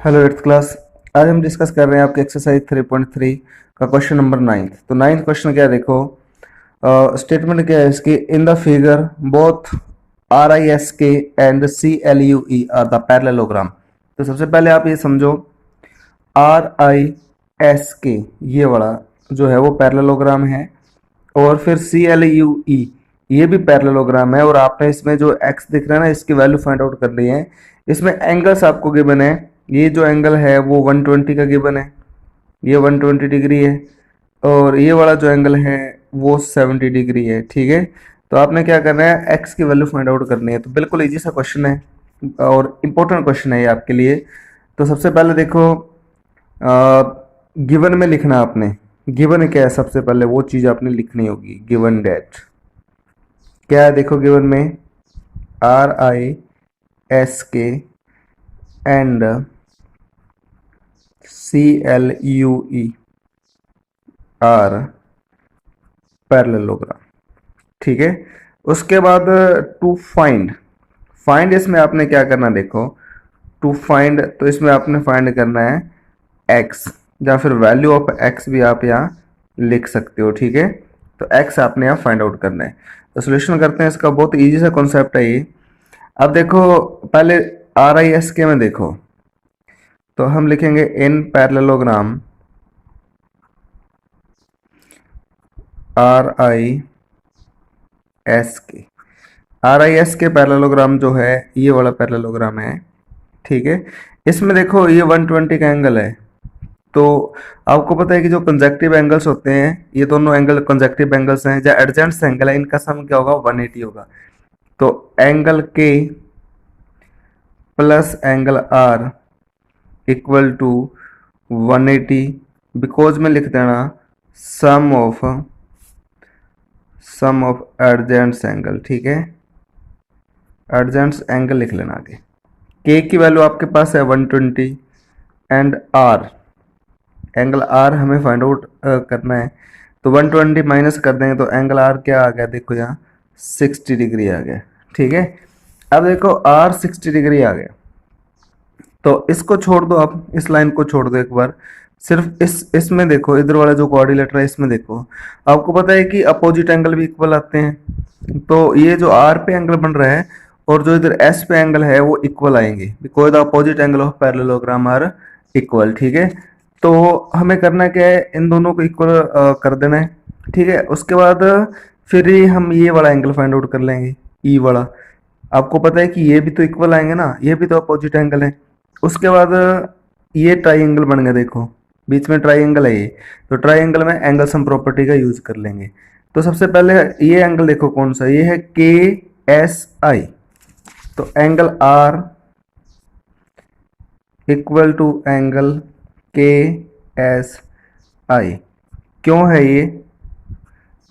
Hello eighth class. आज हम discuss कर रहे हैं आपके एक्सरसाइज 3.3 का क्वेश्चन नंबर 9। तो 9th क्वेश्चन क्या है, देखो स्टेटमेंट क्या है इसकी। In the figure both R I S K and C L U E are the parallelogram. तो सबसे पहले आप ये समझो, आर आई एस के ये वाला जो है वो पैरेललोग्राम है, और फिर सी एल यू ई ये भी पैरेललोग्राम है। और आपने इसमें जो एक्स दिख रहा है ना, इसकी वैल्यू फाइंड आउट कर ली है। इसमें एंगल्स आपको गिवन है। ये जो एंगल है वो 120 का गिवन है, ये 120 डिग्री है, और ये वाला जो एंगल है वो 70 डिग्री है। ठीक है, तो आपने क्या करना है, एक्स की वैल्यू फाइंड आउट करनी है। तो बिल्कुल इजी सा क्वेश्चन है और इम्पोर्टेंट क्वेश्चन है ये आपके लिए। तो सबसे पहले देखो, गिवन में लिखना आपने। गिवन क्या है, सबसे पहले वो चीज आपने लिखनी होगी। गिवन डेट क्या है, देखो गिवन में R I S K and C L U E are parallelogram. ठीक है, उसके बाद टू फाइंड। फाइंड इसमें आपने क्या करना, देखो टू फाइंड, तो इसमें आपने फाइंड करना है एक्स, या फिर वैल्यू ऑफ एक्स भी आप यहाँ लिख सकते हो। ठीक है, तो एक्स आपने यहाँ फाइंड आउट करना है। तो सोल्यूशन करते हैं इसका। बहुत इजी सा कॉन्सेप्ट है ये। अब देखो पहले आर आई एस के में देखो, तो हम लिखेंगे इन पैरेललोग्राम आर आई एस के। आर आई एस के पैरेललोग्राम जो है ये वाला पैरेललोग्राम है। ठीक है, इसमें देखो ये 120 का एंगल है। तो आपको पता है कि जो कंजेक्टिव एंगल्स होते हैं, ये दोनों एंगल कंजेक्टिव एंगल्स हैं। जो एडजेंट्स एंगल है इनका सम क्या होगा, 180 होगा। तो angle K plus angle R equal to 180, because में लिख देना सम ऑफ एडजेंट्स एंगल। ठीक है, एडजेंट्स एंगल लिख लेना आगे। के की वैल्यू आपके पास है 120 एंड आर, एंगल आर हमें फाइंड आउट करना है। तो 120 माइनस कर देंगे तो एंगल आर क्या आ गया, देखो यहाँ 60 डिग्री आ गया। ठीक है, अब देखो आर 60 डिग्री आ गया, तो इसको छोड़ दो, आप इस लाइन को छोड़ दो एक बार। सिर्फ इसमें देखो, इधर वाला जो कोऑर्डिनेटर है इसमें देखो, आपको पता है कि अपोजिट एंगल भी इक्वल आते हैं। तो ये जो आर पे एंगल बन रहा है और जो इधर एस पे एंगल है वो इक्वल आएंगे, because the opposite angle of parallelogram are equal. ठीक है, तो हमें करना क्या है, इन दोनों को इक्वल कर देना है। ठीक है, उसके बाद फिर ही हम ये वाला एंगल फाइंड आउट कर लेंगे, ई वाला। आपको पता है कि ये भी तो इक्वल आएंगे ना, ये भी तो अपोजिट एंगल है। उसके बाद ये ट्राइंगल बन गया, देखो बीच में ट्राइंगल है ये। तो ट्राइंगल में एंगल सम प्रॉपर्टी का यूज कर लेंगे। तो सबसे पहले ये एंगल देखो कौन सा, ये है के एस आई। तो angle R equal to angle K S I. क्यों है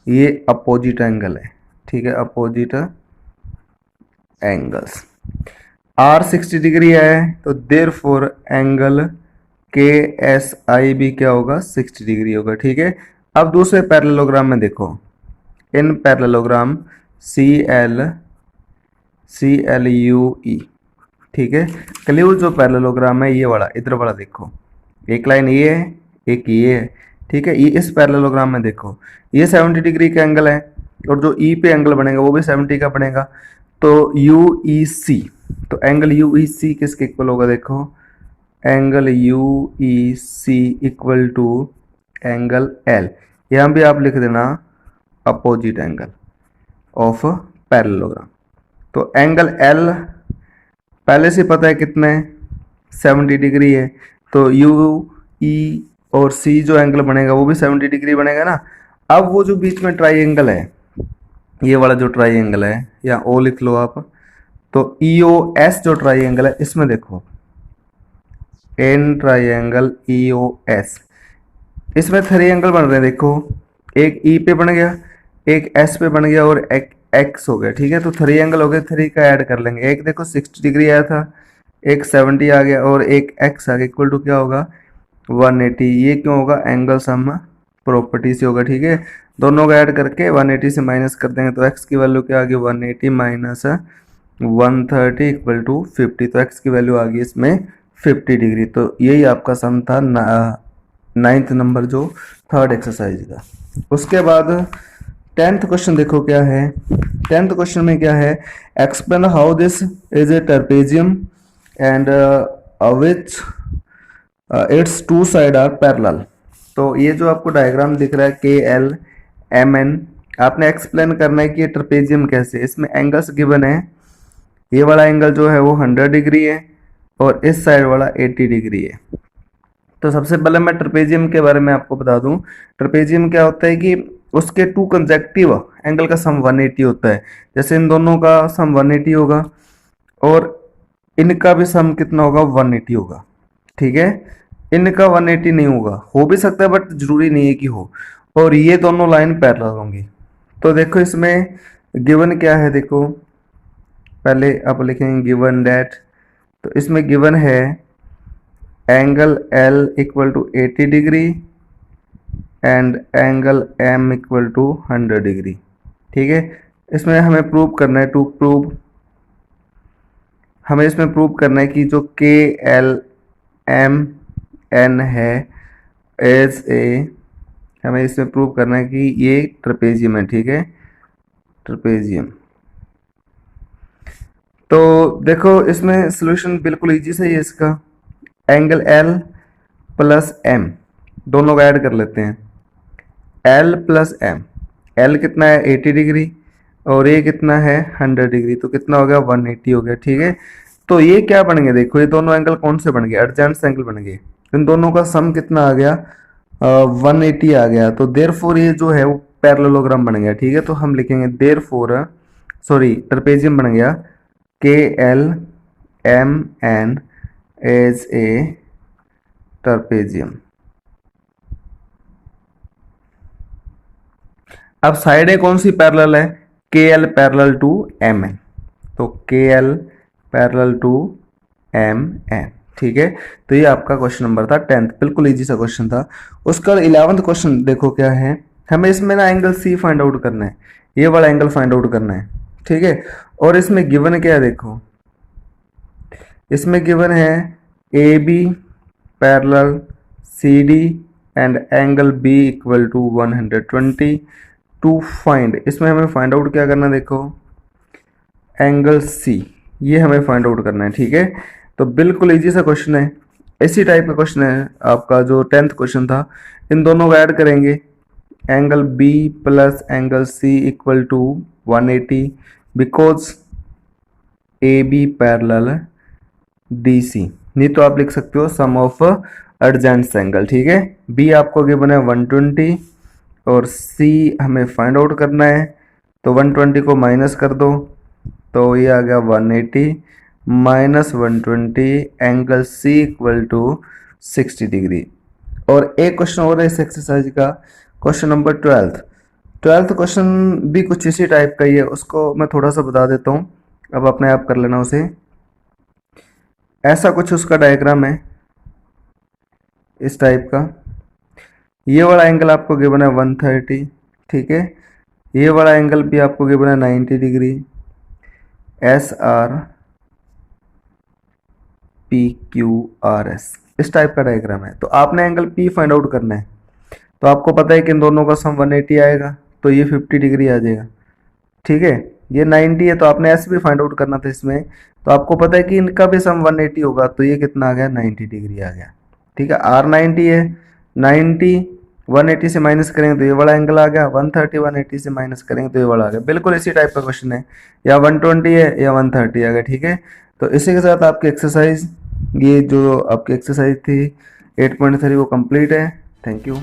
ये अपोजिट एंगल है। ठीक है, अपोजिट एंगल्स। आर 60 डिग्री है, तो देयरफॉर एंगल के एस आई भी क्या होगा, 60 डिग्री होगा। ठीक है, अब दूसरे पैरेललोग्राम में देखो, in parallelogram C L U E. ठीक है, क्लोज जो पैरेललोग्राम है ये वाला, इधर वाला देखो, एक लाइन ये है, एक ये है। ठीक है, ये इस पैरेललोग्राम में देखो, ये 70 डिग्री का एंगल है, और जो ई पे एंगल बनेगा वो भी 70 का बनेगा। तो यू ई सी, तो एंगल यू ई सी किसके इक्वल होगा, देखो angle U E C equal to angle L. यहाँ भी आप लिख देना अपोजिट एंगल ऑफ पैरेललोग्राम। तो एंगल एल पहले से पता है कितना है, 70 डिग्री है। तो यू ई और सी जो एंगल बनेगा वो भी 70 डिग्री बनेगा ना। अब वो जो बीच में ट्राइंगल है, ये वाला जो ट्राइंगल है, या ओ लिख लो आप। तो ई ओ एस जो ट्राइंगल है, इसमें देखो in triangle E O S, इसमें 3 एंगल बन रहे हैं। देखो एक ई पे बन गया, एक एस पे बन गया, और एक एक्स हो गया। ठीक है, तो 3 एंगल हो गए, 3 का ऐड कर लेंगे। एक देखो 60 डिग्री आया था, एक 70 आ गया, और एक एक्स आ गया, इक्वल टू क्या होगा, 180। ये क्यों होगा, एंगल सम प्रॉपर्टी से होगा। ठीक है, दोनों का ऐड करके 180 से माइनस कर देंगे, तो एक्स की वैल्यू क्या आ गई, 180 माइनस 130 इक्वल टू 50। तो एक्स की वैल्यू आ गई इसमें 50 डिग्री। तो यही आपका सम था 9th नंबर जो थर्ड एक्सरसाइज का। उसके बाद 10th क्वेश्चन देखो क्या है। 10th क्वेश्चन में क्या है, explain how this is a trapezium and which its two side are parallel. तो ये जो आपको डायग्राम दिख रहा है KLMN, आपने एक्सप्लेन करना है कि ये ट्रेपेजियम कैसे, इसमें एंगल्स गिवन है। ये वाला एंगल जो है वो 100 डिग्री है और इस साइड वाला 80 डिग्री है। तो सबसे पहले मैं ट्रेपेजियम के बारे में आपको बता दूं। ट्रेपेजियम क्या होता है कि उसके टू कंसेक्टिव एंगल का सम 180 होता है। जैसे इन दोनों का सम 180 होगा और इनका भी सम कितना होगा, 180 होगा। ठीक है, इनका 180 नहीं होगा, हो भी सकता है बट जरूरी नहीं है कि हो। और ये दोनों लाइन पैरेलल होंगी। तो देखो इसमें गिवन क्या है, देखो पहले आप लिखेंगे गिवन डैट। तो इसमें गिवन है angle L equal to 80 degree and angle M equal to 100 degree. ठीक है, इसमें हमें प्रूव करना है, हमें इसमें प्रूव करना है कि जो KLMN है एज ए, हमें इसमें प्रूव करना है कि ये ट्रेपेजियम है। ठीक है, ट्रेपेजियम। तो देखो इसमें सॉल्यूशन बिल्कुल इजी से ही है इसका। एंगल L प्लस M दोनों का ऐड कर लेते हैं। L प्लस M, L कितना है 80 डिग्री और ये कितना है 100 डिग्री, तो कितना हो गया 180 हो गया। ठीक है, तो ये क्या बन गए, देखो ये दोनों एंगल कौन से बन गए, एडजेंट एंगल बन गए। इन दोनों का सम कितना आ गया, 180 आ गया। तो देयरफॉर ये जो है वो पैरेललोग्राम बन गया। ठीक है, तो हम लिखेंगे देयरफॉर, सॉरी ट्रेपेजियम बन गया KLMN एज ए ट्रेपेजियम। अब साइडें कौन सी पैरेलल है, KL पैरेलल टू MN, तो KL पैरेलल टू MN। ठीक है, तो ये आपका क्वेश्चन नंबर था 10th, बिल्कुल इजी सा क्वेश्चन था। उसका 11th क्वेश्चन देखो क्या है, हमें इसमें ना एंगल C फाइंड आउट करना है, ये वाला एंगल फाइंड आउट करना है। ठीक है, और इसमें गिवन क्या है, देखो इसमें गिवन है AB parallel CD and angle B equal to 120 to find. इसमें हमें फाइंड आउट क्या करना है, देखो एंगल C, ये हमें फाइंड आउट करना है। ठीक है, तो बिल्कुल इजी सा क्वेश्चन है, इसी टाइप का क्वेश्चन है आपका जो 10th क्वेश्चन था। इन दोनों को ऐड करेंगे, angle B plus angle C equal to 180 because AB parallel DC। नहीं तो आप लिख सकते हो सम ऑफ एडजेंट एंगल। ठीक है, B आपको गिवन है 120 और C हमें फाइंड आउट करना है, तो 120 को माइनस कर दो तो ये आ गया 180 minus 120 angle C equal to 60 degree. और एक क्वेश्चन और है इस एक्सरसाइज का, क्वेश्चन नंबर 12th क्वेश्चन भी कुछ इसी टाइप का ही है, उसको मैं थोड़ा सा बता देता हूँ, अब अपने आप कर लेना उसे। ऐसा कुछ उसका डायग्राम है इस टाइप का, ये वाला एंगल आपको गिवन है 130। ठीक है, ये वाला एंगल भी आपको गिवन है 90 डिग्री, SRPQRS, इस टाइप का डायग्राम है। तो आपने एंगल P फाइंड आउट करना है, तो आपको पता है कि इन दोनों का सम 180 आएगा, तो ये 50 डिग्री आ जाएगा। ठीक है, ये 90 है तो आपने S भी फाइंड आउट करना था इसमें, तो आपको पता है कि इनका भी सम 180 होगा, तो ये कितना आ गया 90 डिग्री आ गया। ठीक है, R 90 है, 90 180 से माइनस करेंगे तो ये वाला एंगल आ गया, 130 180 से माइनस करेंगे तो ये वाला आ गया। बिल्कुल इसी टाइप का क्वेश्चन है, या 120 है या 130 आ गया। ठीक है, तो इसी के साथ आपकी एक्सरसाइज, ये जो आपकी एक्सरसाइज थी 8.3 वो कंप्लीट है। Thank you.